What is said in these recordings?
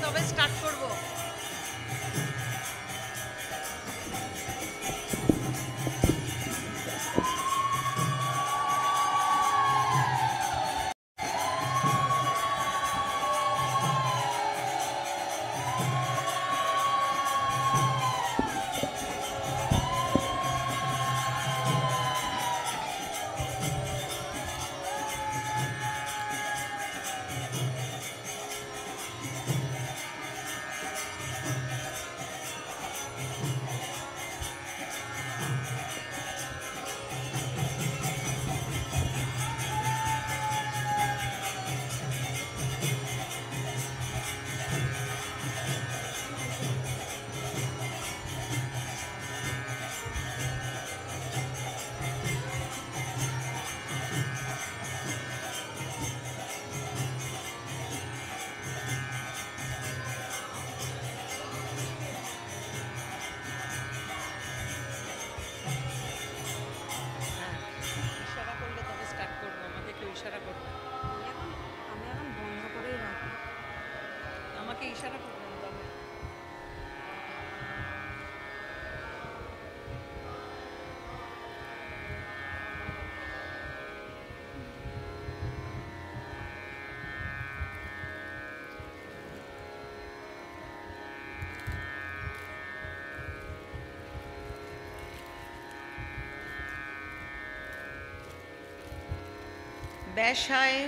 তবে স্টার্ট করব। ইশারা করলে তবে স্টার্ট করব, আমাকে কেউ ইশারা করবে। আমি এখন বন্ধ করেই রাখি। আমাকে ইশারা করবেন তবে। ব্যাসায়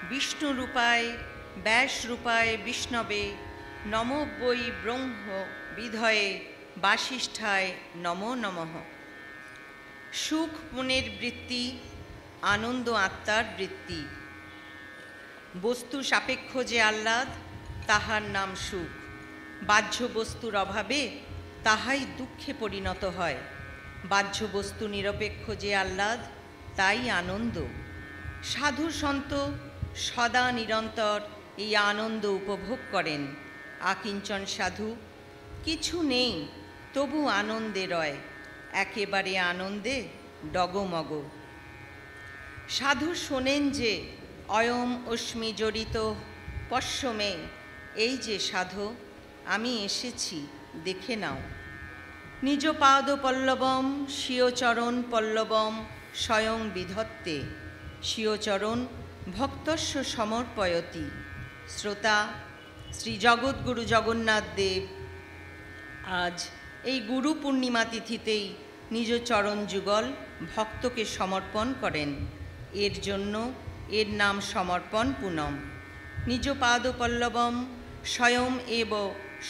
বিষ্ণুরূপায় ব্যাসরূপায় বিষ্ণবে নমো বৈ ব্রহ্ম বিধয়ে বাসিষ্ঠায় নমো নমঃ। সুখ মনের বৃত্তি, আনন্দ আত্মার বৃত্তি। বস্তু সাপেক্ষ যে আহ্লাদ, তাহার নাম সুখ। বাহ্য বস্তুর অভাবে তাহাই দুঃখে পরিণত হয়। বাহ্য বস্তু নিরপেক্ষ যে আহ্লাদ, তাই আনন্দ। সাধু সন্ত সদা নিরন্তর এই আনন্দ উপভোগ করেন। আকিঞ্চন সাধু কিছু নেই, তবু আনন্দে রয়, একেবারে আনন্দে ডগমগ। সাধু শোনেন যে অয়ম অস্মি জড়িত পশ্যমে, এই যে সাধু আমি এসেছি, দেখে নাও। নিজ পাদ পল্লবম স্বীয়চরণ পল্লবম স্বয়ং বিধত্তে, স্বীয়চরণ ভক্তস্য সমর্পয়তি। শ্রোতা শ্রী জগৎগুরু জগন্নাথ দেব আজ এই গুরু পূর্ণিমা তিথিতেই নিজ চরণ যুগল ভক্তকে সমর্পণ করেন। এর জন্য এর নাম সমর্পণ পুনম। নিজ পাদপল্লবম স্বয়ং এব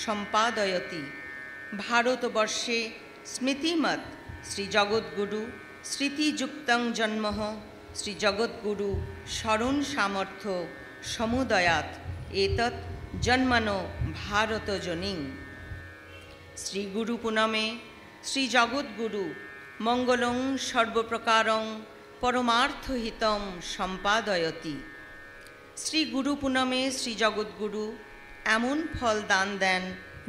সম্পাদয়তি। ভারতবর্ষে স্মৃতিমৎ শ্রী জগৎগুরু স্মৃতিযুক্তং জন্মঃ শ্রী জগৎগুরু স্মরণ সামর্থ্য সমুদয়াৎ এতৎ জন্মনো ভারতজনীং। শ্রী গুরু পুনমে শ্রী জগৎগুরু মঙ্গলং সর্বপ্রকারং পরমার্থহিতম সম্পাদয়তি। শ্রী গুরু পুনমে শ্রী জগৎগুরু এমন ফল দান দেন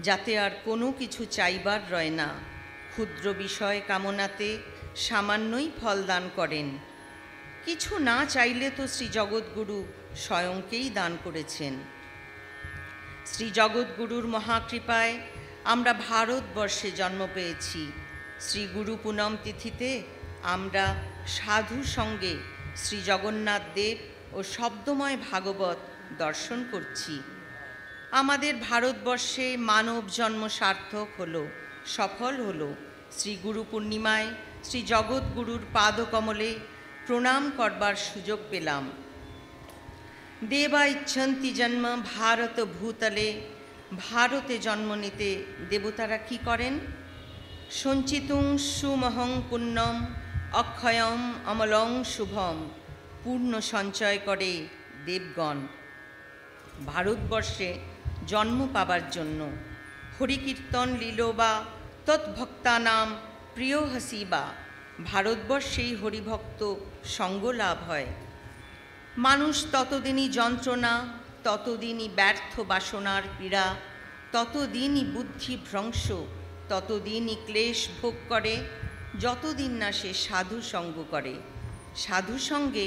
যাতে আর কোনো কিছু চাইবার রয় না। ক্ষুদ্র বিষয় কামনাতে সামান্যই ফল দান করেন। কিছু না চাইলে তো শ্রী জগৎগুরু স্বয়ংকেই দান করেছেন। শ্রী জগৎগুরুর মহাকৃপায় আমরা ভারতবর্ষে জন্ম পেয়েছি। শ্রী গুরু পুনম তিথিতে আমরা সাধু সঙ্গে শ্রী জগন্নাথ দেব ও শব্দময় ভাগবত দর্শন করছি। আমাদের ভারতবর্ষে মানব জন্ম সার্থক হলো, সফল হলো। শ্রী গুরু পূর্ণিমায় শ্রী জগৎগুরুর পাদকমলে প্রণাম করবার সুযোগ পেলাম। দেবা ইচ্ছন্তি জন্ম ভারত ভূতলে। ভারতে জন্ম নিতে দেবতারা কি করেন? সঞ্চিতুং সুমহং পুণ্যম অক্ষয়ম অমলং শুভম। পূর্ণ সঞ্চয় করে দেবগণ ভারতবর্ষে জন্ম পাবার জন্য। হরিকীর্তন লীলোবা তৎভক্তানাম প্রিয় হাসিবা। ভারতবর্ষেই হরিভক্ত সঙ্গ লাভ হয়। মানুষ ততদিনই যন্ত্রণা, ততদিনই ব্যর্থ বাসনার পীড়া, ততদিনই বুদ্ধি ভ্রংশ, ততদিনই ক্লেশ ভোগ করে, যতদিন না সে সাধু সঙ্গ করে। সাধু সঙ্গে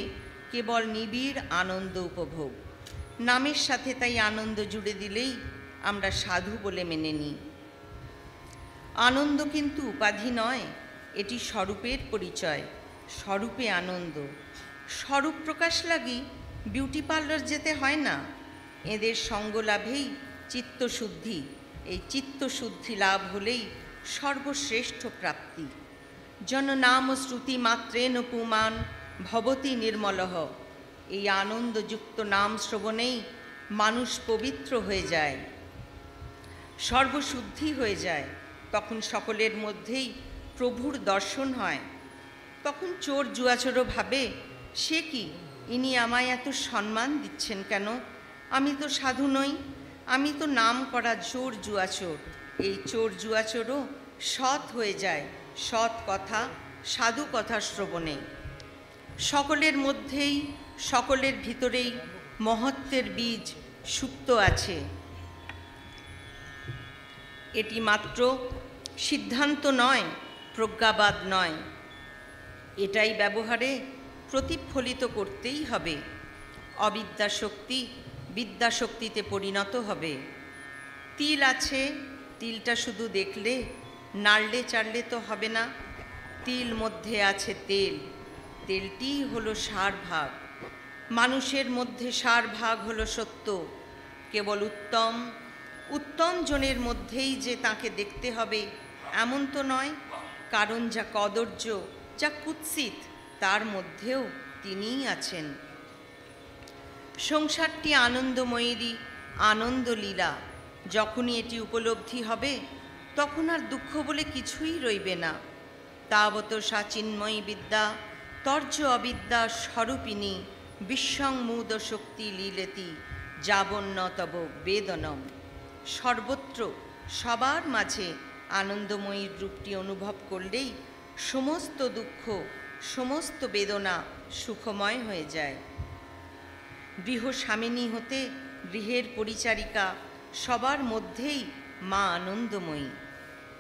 কেবল নিবিড় আনন্দ উপভোগ। নামের সাথে তাই আনন্দ জুড়ে দিলেই আমরা সাধু বলে মেনে নিই। আনন্দ কিন্তু উপাধি নয়, এটি স্বরূপের পরিচয়, স্বরূপে আনন্দ। স্বরূপ প্রকাশ লাগি বিউটি পার্লার যেতে হয় না। এদের সঙ্গ লাভেই চিত্তশুদ্ধি, এই চিত্তশুদ্ধি লাভ হলেই সর্বশ্রেষ্ঠ প্রাপ্তি। জননাম শ্রুতি মাত্রেন পুমান ভবতি নির্মলহ। এই আনন্দযুক্ত নাম শ্রবণেই মানুষ পবিত্র হয়ে যায়, সর্বশুদ্ধি হয়ে যায়। তখন সকলের মধ্যেই প্রভুর দর্শন হয়। তখন চোর জুয়াচোরও ভাবে, সে কি, ইনি আমায় এত সম্মান দিচ্ছেন কেন? আমি তো সাধু নই, আমি তো নাম করা চোর জুয়াচোর। এই চোর জুয়াচোরও সৎ হয়ে যায় সৎ কথা, সাধু কথা শ্রবণে। সকলের মধ্যেই, সকলের ভিতরেই মহত্বের বীজ সুপ্ত আছে। এটি মাত্র সিদ্ধান্ত নয়, প্রজ্ঞাবাদ নয়, এটাই ব্যবহারে প্রতিফলিত করতেই হবে। অবিদ্যা শক্তি বিদ্যা শক্তিতে পরিণত হবে। তিল আছে, তিলটা শুধু দেখলে নাড়লে চাড়লে তো হবে না। তিল মধ্যে আছে তেল, তেলটিই হলো সার ভাগ। মানুষের মধ্যে সার ভাগ হলো সত্য। কেবল উত্তম উত্তম জনের মধ্যেই যে তাকে দেখতে হবে এমন তো নয়, কারণ যা কদর্য, যা কুৎসিত, তার মধ্যেও তিনিই আছেন। সংসারটি আনন্দময়ীরই আনন্দলীলা। যখনই এটি উপলব্ধি হবে তখন আর দুঃখ বলে কিছুই রইবে না। তাবত সা চিন্ময়ী বিদ্যা তর্য অবিদ্যা স্বরূপিণী বিশ্বং মুদ শক্তি লীলেতি যাবন্ন তব বেদনম। সর্বত্র সবার মাঝে আনন্দময়ীর রূপটি অনুভব করলেই সমস্ত দুঃখ, সমস্ত বেদনা সুখময় হয়ে যায়। গৃহস্বামিনী হতে গৃহের পরিচারিকা, সবার মধ্যেই মা আনন্দময়ী।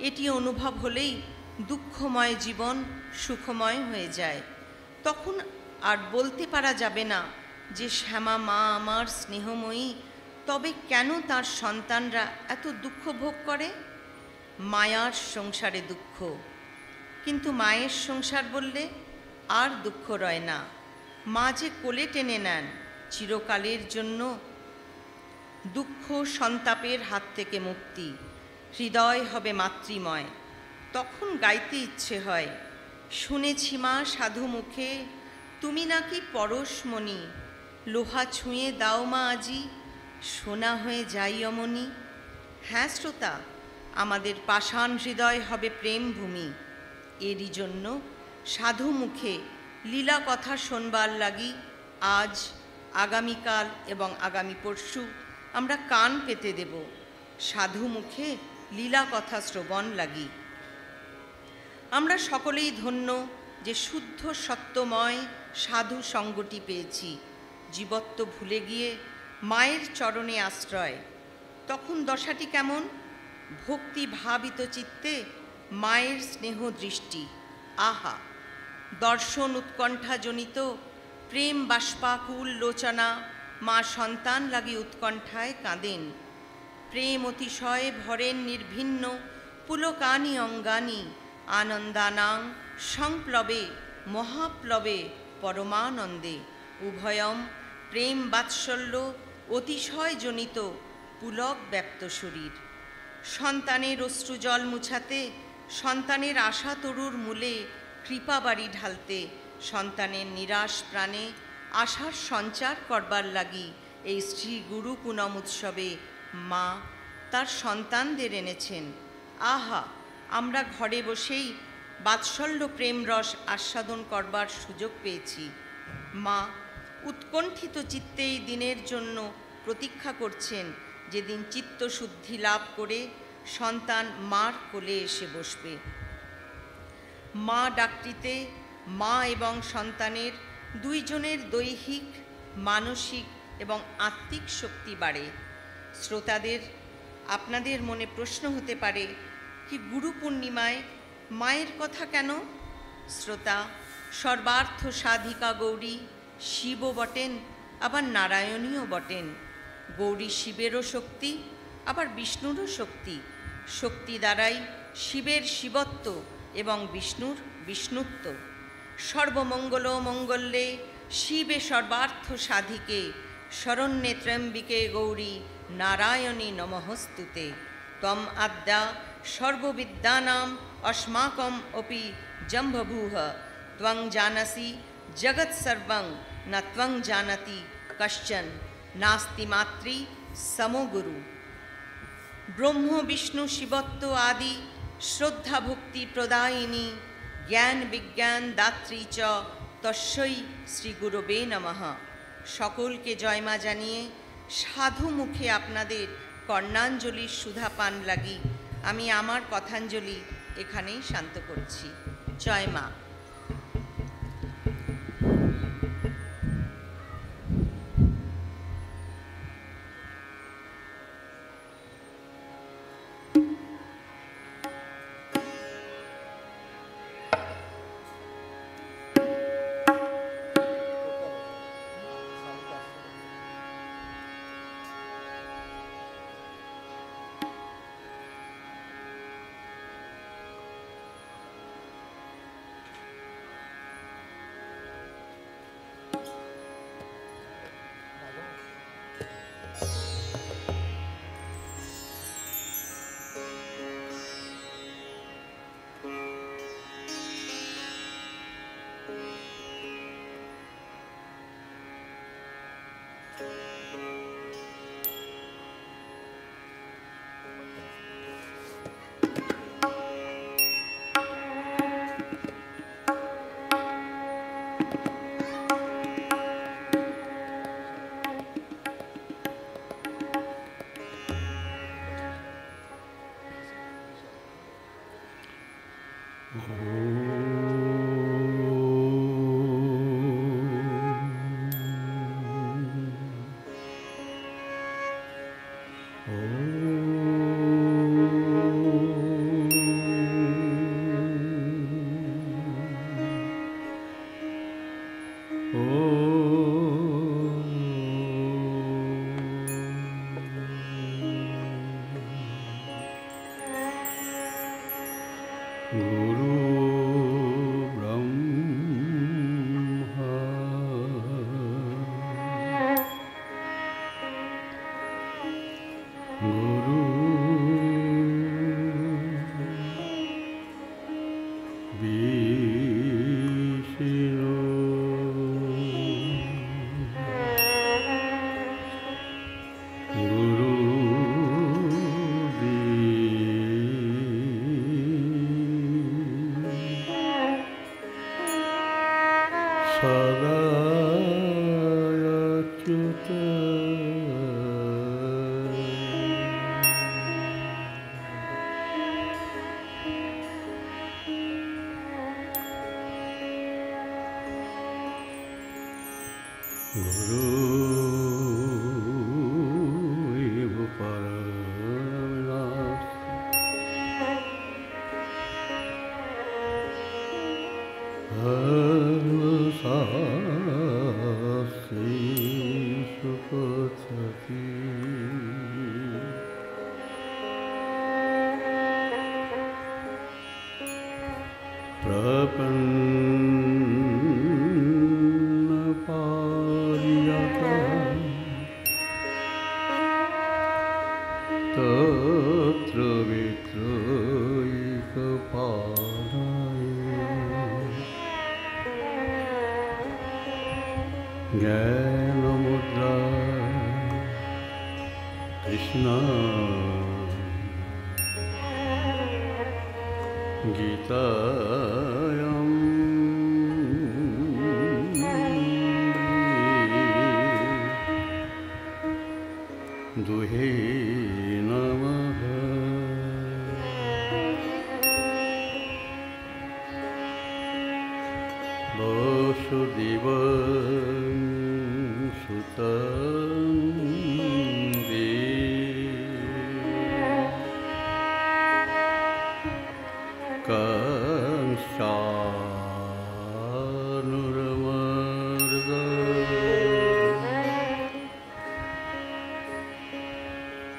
এটি অনুভব হলেই দুঃখময় জীবন সুখময় হয়ে যায়। তখন আর বলতে পারা যাবে না যে শ্যামা মা আমার স্নেহময়ী, তবে কেন তার সন্তানরা এত দুঃখ ভোগ করে? মায়ার সংসারে দুঃখ, কিন্তু মায়ের সংসার বললে আর দুঃখ রয় না। মা যে কোলে টেনে নেন চিরকালের জন্য, দুঃখ সন্তাপের হাত থেকে মুক্তি, হৃদয় হবে মাতৃময়। তখন গাইতে ইচ্ছে হয়, শুনেছি মা সাধু মুখে তুমি নাকি পরশমণি, লোহা ছুঁয়ে দাও মা আজি সোনা হয়ে যাই অমনি। হ্যাঁ শ্রোতা, আমাদের পাষাণ হৃদয় হবে প্রেম ভূমি। এরই জন্য সাধু মুখে লীলা কথা শোনবার লাগি আজ, আগামীকাল এবং আগামী পরশু আমরা কান পেতে দেব সাধু মুখে লীলা কথা শ্রবণ লাগি। আমরা সকলেই ধন্য যে শুদ্ধ সত্যময় সাধু সঙ্গটি পেয়েছি। জীবত্ব ভুলে গিয়ে মায়ের চরণে আশ্রয়। তখন দশাটি কেমন? ভক্তি ভাবিত চিত্তে মায়ের স্নেহ দৃষ্টি, আহা! দর্শন উৎকণ্ঠাজনিত প্রেম বাষ্পাকুল লোচনা, মা সন্তান লাগি উৎকণ্ঠায় কাঁদেন। প্রেম অতিশয় ভরেন নির্ভিন্ন পুলকানি অঙ্গানি, আনন্দানাং সংপ্লবে মহাপ্লবে পরমানন্দে। উভয়ম প্রেম বাৎসল্য অতিশয় জনিত পুলক ব্যপ্ত শরীর। সন্তানের অশ্রুজল মুছাতে, সন্তানের আশা তরুর মূলে কৃপা বাড়ি ঢালতে, সন্তানের নিরাশ প্রাণে আশার সঞ্চার করবার লাগি এই শ্রী গুরু পুনম উৎসবে মা তার সন্তানদের এনেছেন। আহা! আমরা ঘরে বসেই বাৎসল্য প্রেম রস আস্বাদন করবার সুযোগ পেয়েছি। মা উৎকণ্ঠিত চিত্তে এই দিনের জন্য প্রতীক্ষা করছেন, যেদিন চিত্তশুদ্ধি লাভ করে সন্তান মার কোলে এসে বসবে। মা ডাকটিতে মা এবং সন্তানের দুইজনের দৈহিক, মানসিক এবং আত্মিক শক্তি বাড়ে। শ্রোতাদের, আপনাদের মনে প্রশ্ন হতে পারে, কি গুরু পূর্ণিমায় মায়ের কথা কেন? শ্রোতা, সর্বার্থ সাধিকা গৌরী শিবও বটেন, আবার নারায়ণীও বটেন। গৌরী শিবেরও শক্তি, আবার বিষ্ণুরও শক্তি, শক্তি দ্বারাই শিবের শিবত্ব এবং বিষ্ণুর বিষ্ণুত্ব। সর্বমঙ্গল মঙ্গলে শিবে সর্বার্থ সাধিকে, শরণ্যে ত্র্যম্বিকে গৌরী নারায়ণী নমঃস্তুতে। ত্বম আদ্যা সর্ববিদ্যানাম অস্মাকম অপি জম্বভূঃ, ত্বং জানাসি জগৎ সর্বং ন ত্বং জানাতি কশ্চন, নাস্তি মাতৃ সমো গুরু। ব্রহ্ম বিষ্ণু শিবত্ব আদি শ্রদ্ধা ভক্তি প্রদায়িনী, জ্ঞান বিজ্ঞান দাত্রী চ তস্যৈ শ্রী গুরবে নমঃ। সকলকে জয়মা জানিয়ে সাধু মুখে আপনাদের কর্ণাঞ্জলির সুধা পান লাগি আমি আমার কথাঞ্জলি এখানেই শান্ত করছি। জয় মা।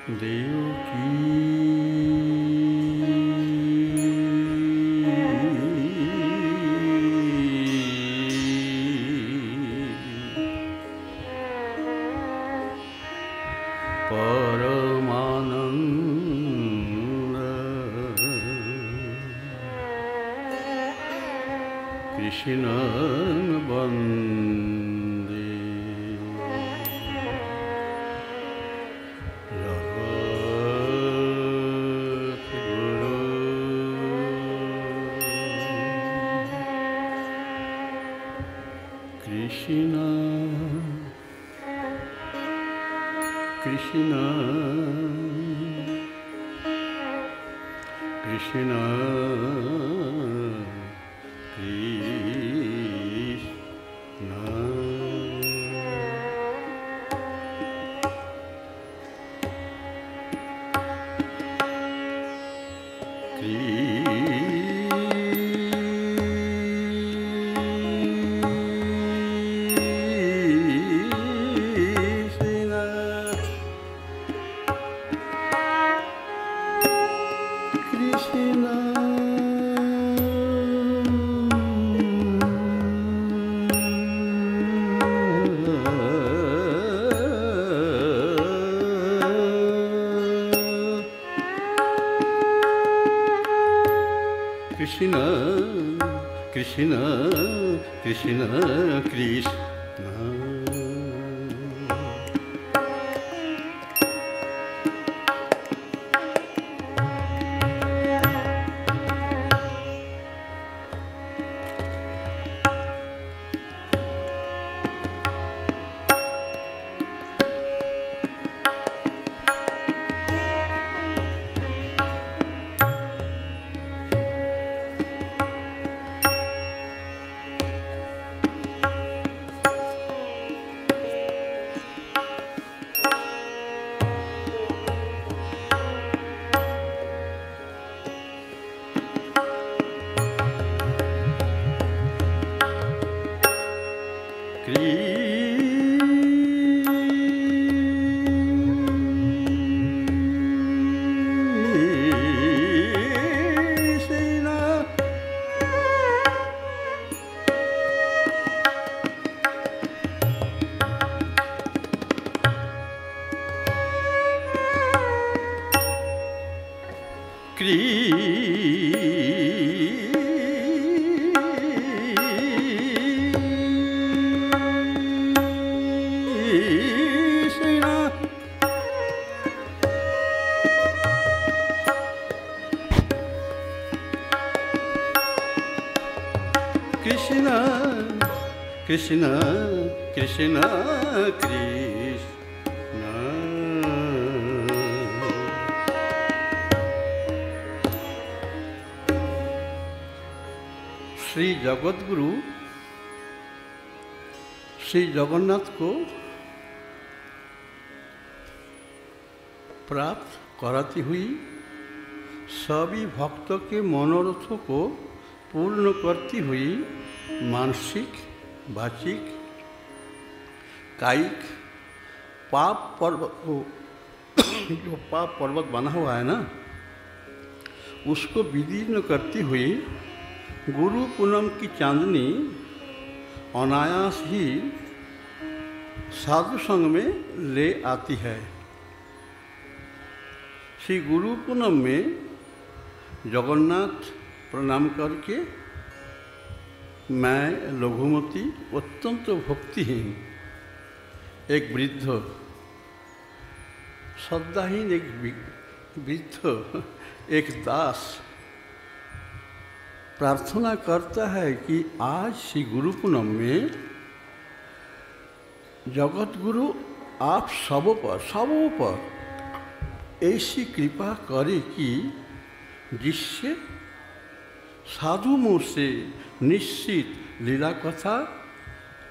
देवकी परमानंद कृष्ण वंदे Krishna, Krishna, Krishna, Krishna, Krishna, Krishna. Krishna, Krishna, Krishna. Shri जगतगुरु श्री जगन्नाथ को प्राप्त कराती हुई सभी भक्तों के मनोरथों को पूर्ण करती हुई मानसिक, वाचिक, कायिक पाप पर्वत को जो पाप पर्वत बना हुआ है ना, उसको विदीर्ण करती हुई गुरु पूनम की चांदनी अनायास ही साधु संग में ले आती है। श्री गुरु पूनम में जगन्नाथ प्रणाम करके मैं लघुमती अत्यंत भक्तिहीन एक वृद्ध, श्रद्धाहीन एक वृद्ध, एक दास प्रार्थना करता है कि आज श्री गुरु पूनम में जगत गुरु आप सबों पर ऐसी कृपा करे कि जिससे साधु मुँह से निश्चित लीला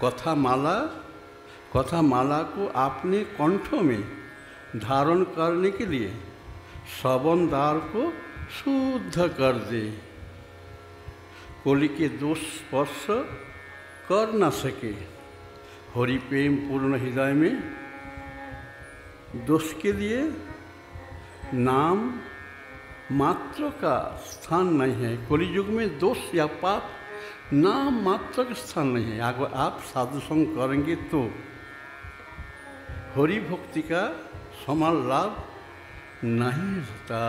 कथा माला को आपने कंठों में धारण करने के लिए श्रवण द्वार को शुद्ध कर दे, कोली के दोष स्पर्श कर न सके। हरि प्रेम पूर्ण हृदय में दोष के लिए नाम मात्र का स्थान नहीं है। कलियुग में दोष या पाप नाम मात्र का स्थान नहीं है। अगर आप साधु संग करेंगे तो हरि भक्ति का समान लाभ नहीं होता।